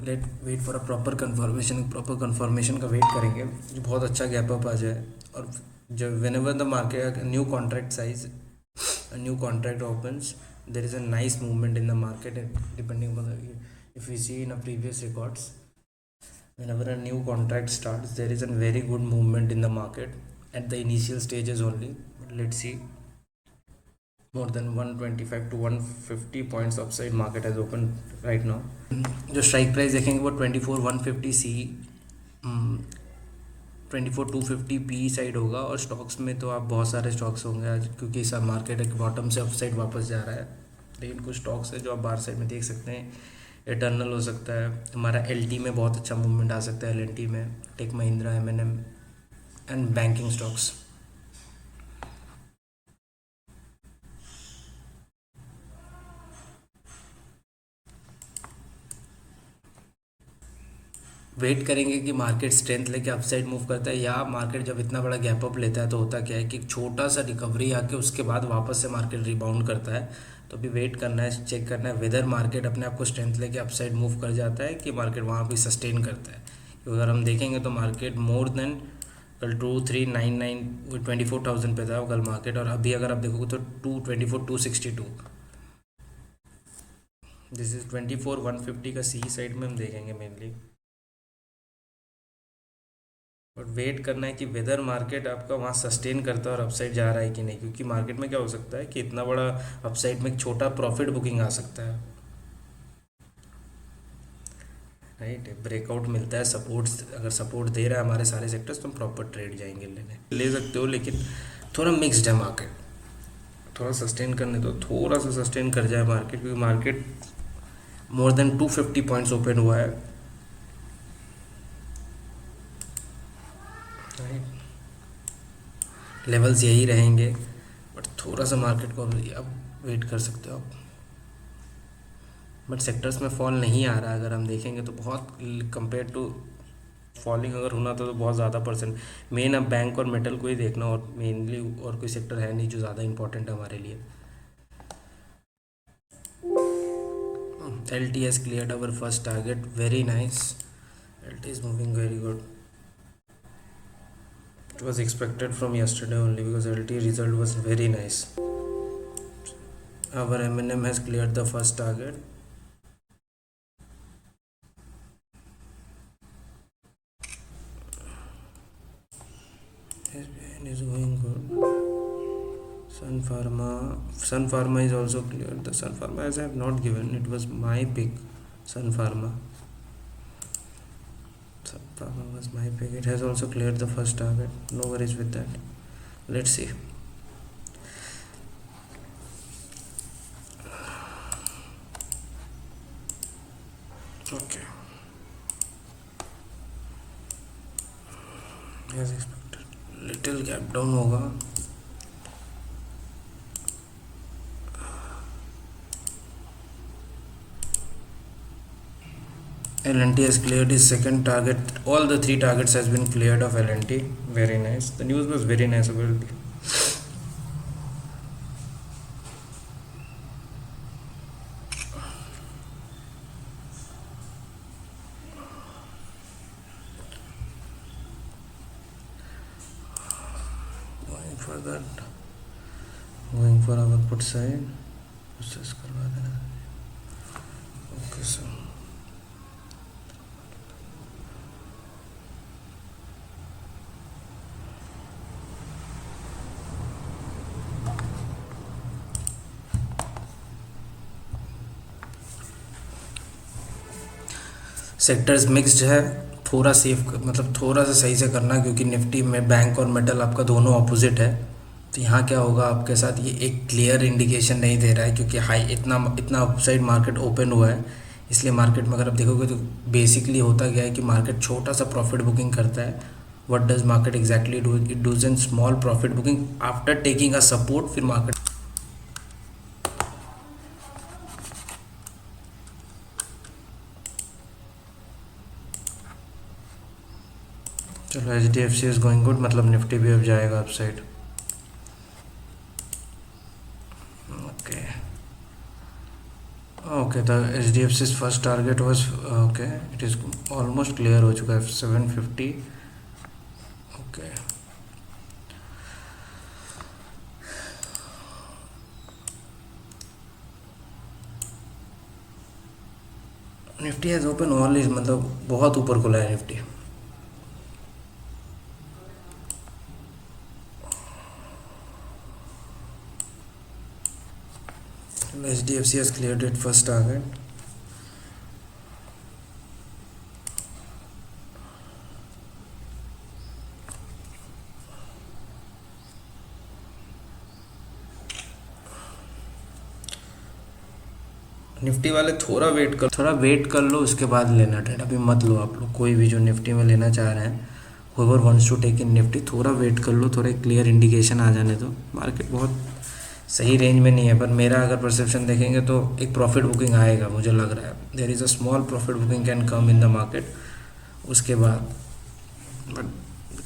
Late wait for a proper confirmation का wait करेंगे जो बहुत अच्छा गैप अप आ जाए। और जब when ever the market new contract size new contract opens, there is a nice movement in the market, and depending upon the, if we see in a previous records, whenever a new contract starts there is a very good movement in the market at the initial stages only. Let's see, more than 125 to 150 points upside market has opened right now. जो strike price देखेंगे वो 24,150 सी 24,250 P side होगा। और stocks में तो आप बहुत सारे स्टॉक्स होंगे आज, क्योंकि सब मार्केट एक बॉटम से अप साइड वापस जा रहा है। लेकिन कुछ स्टॉक्स है जो आप बाहर साइड में देख सकते हैं। इटर्नल हो सकता है हमारा, एल में बहुत अच्छा मूवमेंट आ सकता है, एल में tech Mahindra, M&M and banking stocks. Wait करेंगे कि मार्केट स्ट्रेंथ लेके अपसाइड मूव करता है, या मार्केट जब इतना बड़ा गैप अप लेता है तो होता क्या है कि एक छोटा सा रिकवरी आके उसके बाद वापस से मार्केट रिबाउंड करता है। तो अभी वेट करना है, चेक करना है वेदर मार्केट अपने आप को स्ट्रेंथ लेके अपसाइड मूव कर जाता है कि मार्केट वहाँ भी सस्टेन करता है। क्योंकि अगर हम देखेंगे तो मार्केट मोर देन कल 2399 24,000 पे था कल मार्केट, और अभी अगर आप देखोगे तो 224,262। दिस इज 24,150 का सी साइड में हम देखेंगे मेनली। बट वेट करना है कि वेदर मार्केट आपका वहाँ सस्टेन करता है और अपसाइड जा रहा है कि नहीं, क्योंकि मार्केट में क्या हो सकता है कि इतना बड़ा अपसाइड में एक छोटा प्रॉफिट बुकिंग आ सकता है। राइट, ब्रेकआउट मिलता है, सपोर्ट अगर सपोर्ट दे रहा है हमारे सारे सेक्टर्स तो हम प्रॉपर ट्रेड जाएंगे लेने, ले सकते हो। लेकिन थोड़ा मिक्सड है मार्केट, थोड़ा सस्टेन करने दो, थोड़ा सा सस्टेन कर जाए मार्केट, क्योंकि market more than 250 points open हुआ है। राइट, लेवल्स यही रहेंगे, बट थोड़ा सा मार्केट को अब वेट कर सकते हो आप। बट सेक्टर्स में फॉल नहीं आ रहा है, अगर हम देखेंगे तो बहुत कंपेयर टू फॉलिंग अगर होना था तो बहुत ज़्यादा परसेंट। मेन अब बैंक और मेटल को ही देखना, और मेनली और कोई सेक्टर है नहीं जो ज़्यादा इंपॉर्टेंट है हमारे लिए। LT has cleared our first target, very nice. LT is moving very good. It was expected from yesterday only because LT result was very nice. Our M&M has cleared the first target. SBI is going good. Sun Pharma is also cleared. The Sun Pharma, as I have not given, it was my pick. Sun Pharma was my pick. It has also cleared the first target. No worries with that. Let's see. Okay. As expected, little gap down होगा। L&T has cleared his second target. All the three targets has been cleared of L&T. Very nice. The news was very nice about it. Going for that. Going for our put side. Process करवा देना. Okay, so. Sectors mixed है, थोड़ा safe मतलब थोड़ा सा सही से करना, क्योंकि निफ्टी में बैंक और मेटल आपका दोनों अपोजिट है। तो यहाँ क्या होगा आपके साथ, ये एक क्लियर इंडिकेशन नहीं दे रहा है, क्योंकि हाई इतना अपसाइड मार्केट ओपन हुआ है। इसलिए मार्केट में अगर आप देखोगे तो बेसिकली होता क्या है कि मार्केट छोटा सा प्रॉफिट बुकिंग करता है। What does market exactly do, it does an small profit booking after taking a support, फिर मार्केट। चलो HDFC इज गोइंग गुड, मतलब निफ्टी भी अब जाएगा अपसाइड। ओके, ओके, तो H D F C first target was okay, it is almost clear हो चुका है 750। Okay, Nifty has open all is, मतलब बहुत ऊपर खुला है Nifty. H D F C has cleared it first target. Nifty वाले थोड़ा वेट कर लो, उसके बाद लेना ट्रेड। अभी मत लो आप लोग, कोई भी जो निफ्टी में लेना चाह रहे हैं, whoever wants to take in Nifty, थोड़ा वेट कर लो, थोड़ा क्लियर इंडिकेशन आ जाने दो। मार्केट बहुत सही रेंज में नहीं है, पर मेरा अगर परसेप्शन देखेंगे तो एक प्रॉफिट बुकिंग आएगा, मुझे लग रहा है there is a small profit booking can come in the market उसके बाद। बट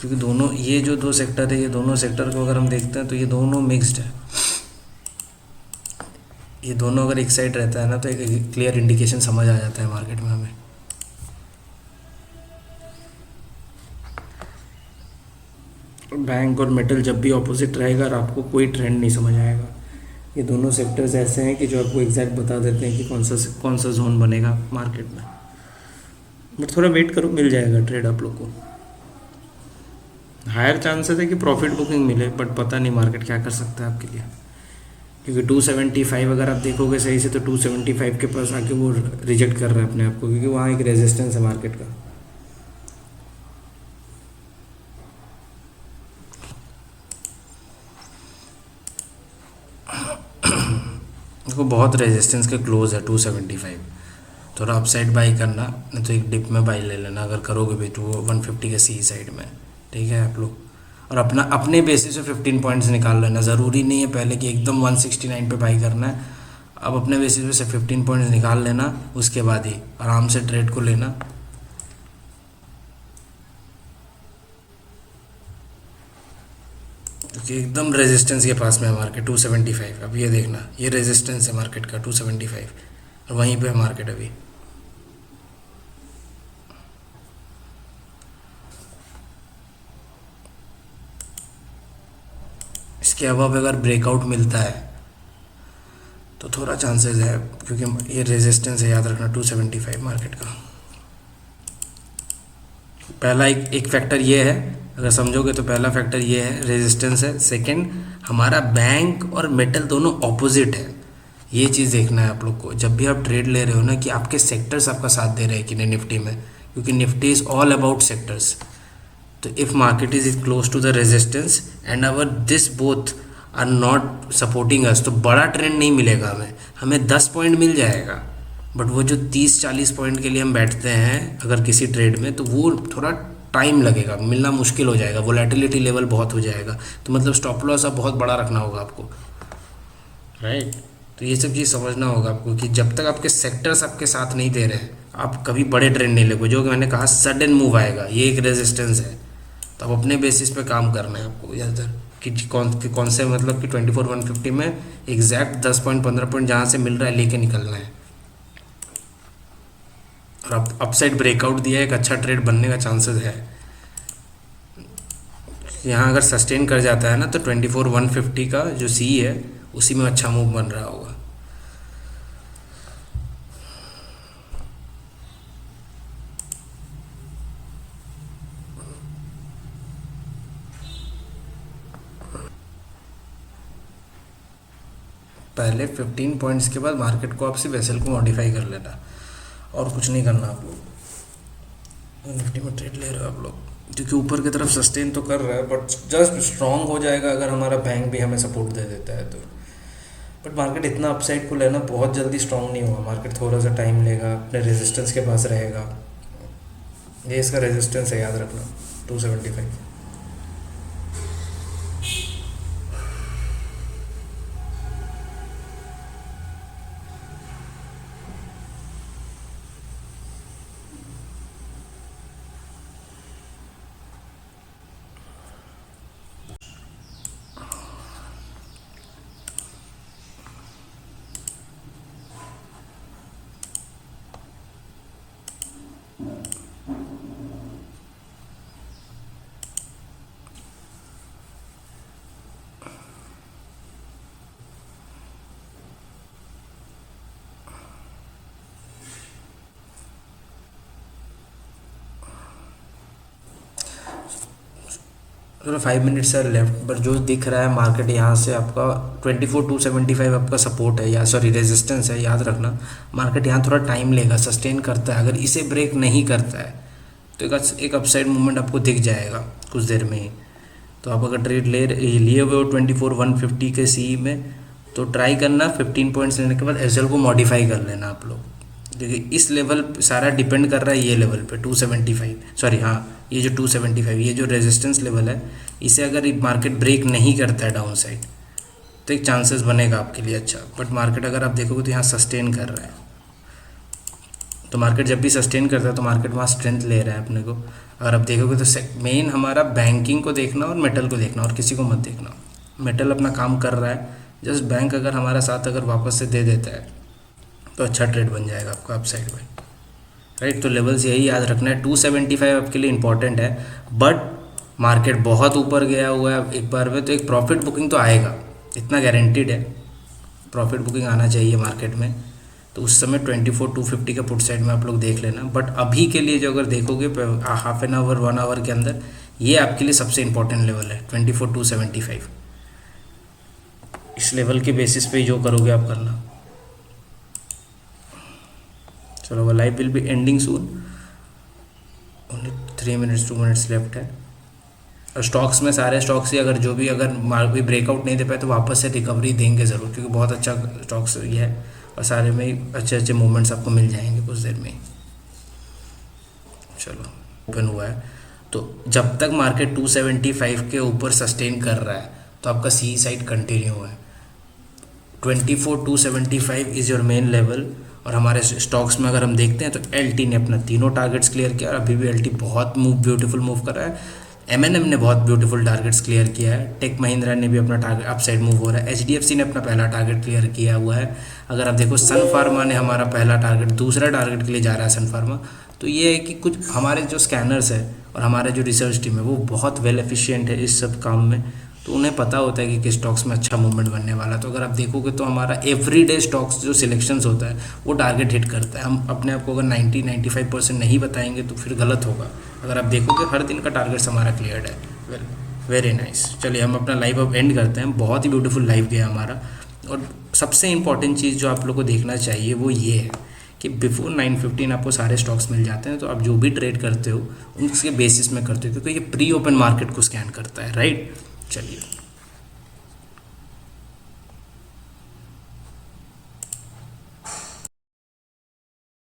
क्योंकि दोनों ये जो दो सेक्टर है, ये दोनों सेक्टर को अगर हम देखते हैं तो ये दोनों मिक्स्ड है। ये दोनों अगर एक साइड रहता है ना, तो एक क्लियर इंडिकेशन समझ आ जाता है मार्केट में हमें। बैंक और मेटल जब भी ऑपोजिट रहेगा और आपको कोई ट्रेंड नहीं समझ आएगा। ये दोनों सेक्टर्स ऐसे हैं कि जो आपको एग्जैक्ट बता देते हैं कि कौन सा जोन बनेगा मार्केट में। बट थोड़ा वेट करो, मिल जाएगा ट्रेड आप लोग को। हायर चांसेस है कि प्रॉफिट बुकिंग मिले, बट पता नहीं मार्केट क्या कर सकता है आपके लिए। क्योंकि 275 अगर आप देखोगे सही से, तो 275 के पास आके वो रिजेक्ट कर रहा है अपने आप को, क्योंकि वहाँ एक रेजिस्टेंस है मार्केट का। देखो बहुत रेजिस्टेंस के क्लोज है 275। थोड़ा अपसाइड बाई करना, नहीं तो एक डिप में बाई ले लेना अगर करोगे भी, तो 150 के सी साइड में। ठीक है आप लोग, और अपने बेसिस पे 15 पॉइंट्स निकाल लेना। ज़रूरी नहीं है पहले कि एकदम 169 पे बाई करना है। अब अपने बेसिस पे से 15 पॉइंट्स निकाल लेना, उसके बाद ही आराम से ट्रेड को लेना। क्योंकि एकदम रेजिस्टेंस के पास में है मार्केट 275। अब ये देखना, ये रेजिस्टेंस है मार्केट का 275, और वहीं पे है मार्केट अभी। इसके अलावा अगर ब्रेकआउट मिलता है तो थोड़ा चांसेस है, क्योंकि ये रेजिस्टेंस है, याद रखना 275 मार्केट का। पहला एक फैक्टर ये है, अगर समझोगे तो पहला फैक्टर ये है, रेजिस्टेंस है। सेकंड, हमारा बैंक और मेटल दोनों ऑपोजिट है। ये चीज़ देखना है आप लोग को जब भी आप ट्रेड ले रहे हो ना, कि आपके सेक्टर्स आपका साथ दे रहे हैं कि नहीं निफ्टी में, क्योंकि Nifty is all about sectors. तो if market is close to the resistance and our this both are not supporting us, तो बड़ा ट्रेंड नहीं मिलेगा हमें 10 पॉइंट मिल जाएगा। बट वो जो 30-40 पॉइंट के लिए हम बैठते हैं अगर किसी ट्रेड में, तो वो थोड़ा टाइम लगेगा, मिलना मुश्किल हो जाएगा, वोलेटिलिटी लेवल बहुत हो जाएगा। तो मतलब स्टॉप लॉस अब बहुत बड़ा रखना होगा आपको, राइट। तो ये सब चीज़ समझना होगा आपको कि जब तक आपके सेक्टर्स आपके साथ नहीं दे रहे हैं, आप कभी बड़े ट्रेंड नहीं लेंगे। जो कि मैंने कहा सडन मूव आएगा, ये एक रेजिस्टेंस है। तो अब अपने बेसिस पे काम करना है आपको ज़्यादातर, कि कौन से मतलब कि 24-150 में एग्जैक्ट 10 पॉइंट 15 पॉइंट जहाँ से मिल रहा है लेके निकलना है। और अब अपसाइड ब्रेकआउट दिया है, एक अच्छा ट्रेड बनने का चांसेस है। यहाँ अगर सस्टेन कर जाता है ना, तो 24-150 का जो सी है उसी में अच्छा मूव बन रहा होगा। पहले 15 पॉइंट्स के बाद मार्केट को आपसे वेसल को मॉडिफाई कर लेना, और कुछ नहीं करना आप लोग। निफ्टी में ट्रेड ले रहे हो आप लोग, क्योंकि ऊपर की तरफ सस्टेन तो कर रहा है, बट जस्ट स्ट्रांग हो जाएगा अगर हमारा बैंक भी हमें सपोर्ट दे देता है तो। बट मार्केट इतना अपसाइड को लेना, बहुत जल्दी स्ट्रांग नहीं होगा मार्केट, थोड़ा सा टाइम लेगा, अपने रेजिस्टेंस के पास रहेगा। ये इसका रेजिस्टेंस है, याद रखना 275। चलो 5 मिनट्स है लेफ्ट, बट जो दिख रहा है मार्केट यहाँ से आपका 24,275 आपका सपोर्ट है, या सॉरी रेजिस्टेंस है, याद रखना। मार्केट यहाँ थोड़ा टाइम लेगा, सस्टेन करता है, अगर इसे ब्रेक नहीं करता है तो एक अपसाइड मूवमेंट आपको दिख जाएगा कुछ देर में ही। तो आप अगर ट्रेड लिए हुए हो 24,150 के सी में, तो ट्राई करना 15 पॉइंट्स लेने के बाद एसएल को मॉडिफाई कर लेना आप लोग। देखिए इस लेवल सारा डिपेंड कर रहा है ये लेवल पे 275, सॉरी हाँ ये जो 275 ये जो रेजिस्टेंस लेवल है, इसे अगर मार्केट ब्रेक नहीं करता है डाउन साइड तो एक चांसेस बनेगा आपके लिए अच्छा। बट मार्केट अगर आप देखोगे तो यहाँ सस्टेन कर रहा है, तो मार्केट जब भी सस्टेन करता है तो मार्केट वहाँ स्ट्रेंथ ले रहा है अपने को। अगर आप देखोगे तो मेन हमारा बैंकिंग को देखना और मेटल को देखना, और किसी को मत देखना। मेटल अपना काम कर रहा है, जस्ट बैंक अगर हमारा साथ अगर वापस से दे देता है तो अच्छा ट्रेड बन जाएगा आपका अपसाइड में, राइट। तो लेवल्स यही याद रखना है, 275 आपके लिए इंपॉर्टेंट है, बट मार्केट बहुत ऊपर गया हुआ है एक बार में तो एक प्रॉफिट बुकिंग तो आएगा, इतना गारंटीड है, प्रॉफिट बुकिंग आना चाहिए मार्केट में। तो उस समय 24,250 का पुट साइड में आप लोग देख लेना। बट अभी के लिए जो अगर देखोगे हाफ एन आवर 1 आवर के अंदर, ये आपके लिए सबसे इंपॉर्टेंट लेवल है 24,275। इस लेवल के बेसिस पे जो करोगे आप करना। चलो वो live will be ending soon, only 3 minutes 2 minutes left है। और स्टॉक्स में सारे स्टॉक्स ही अगर जो भी अगर मार्केट ब्रेकआउट नहीं दे पाए तो वापस से रिकवरी देंगे ज़रूर, क्योंकि बहुत अच्छा स्टॉक्स ये है और सारे में ही अच्छे अच्छे मूवमेंट्स आपको मिल जाएंगे कुछ देर में। चलो ओपन हुआ है, तो जब तक मार्केट 275 के ऊपर सस्टेन कर रहा है तो आपका सी साइड कंटिन्यू है। 24,275 इज़ योर मेन लेवल। और हमारे स्टॉक्स में अगर हम देखते हैं तो एलटी ने अपना तीनों टारगेट्स क्लियर किया और अभी भी एलटी बहुत ब्यूटीफुल मूव कर रहा है। एमएनएम ने बहुत ब्यूटीफुल टारगेट्स क्लियर किया है। टेक महिंद्रा ने भी अपना टारगेट अपसाइड मूव हो रहा है। एचडीएफसी ने अपना पहला टारगेट क्लियर किया हुआ है। अगर आप देखो सन फार्मा ने हमारा पहला टारगेट, दूसरा टारगेट के लिए जा रहा है सन फार्मा। तो ये है कि कुछ हमारे जो स्कैनर्स है और हमारे जो रिसर्च टीम है वो बहुत वेल एफिशिएंट है इस सब काम में, तो उन्हें पता होता है कि किस स्टॉक्स में अच्छा मूवमेंट बनने वाला है। तो अगर आप देखोगे तो हमारा एवरीडे स्टॉक्स जो सिलेक्शंस होता है वो टारगेट हिट करता है। हम अपने आप को अगर 90-95% नहीं बताएंगे तो फिर गलत होगा। अगर आप देखोगे हर दिन का टारगेट्स हमारा क्लियर्ड है। Well very nice. चलिए हम अपना लाइव अब एंड करते हैं। बहुत ही ब्यूटीफुल लाइव गया हमारा। और सबसे इंपॉर्टेंट चीज़ जो आप लोग को देखना चाहिए वो ये है कि बिफोर 9:15 आपको सारे स्टॉक्स मिल जाते हैं। तो आप जो भी ट्रेड करते हो उसके बेसिस में करते हो, क्योंकि ये प्री ओपन मार्केट को स्कैन करता है, राइट। चलिए।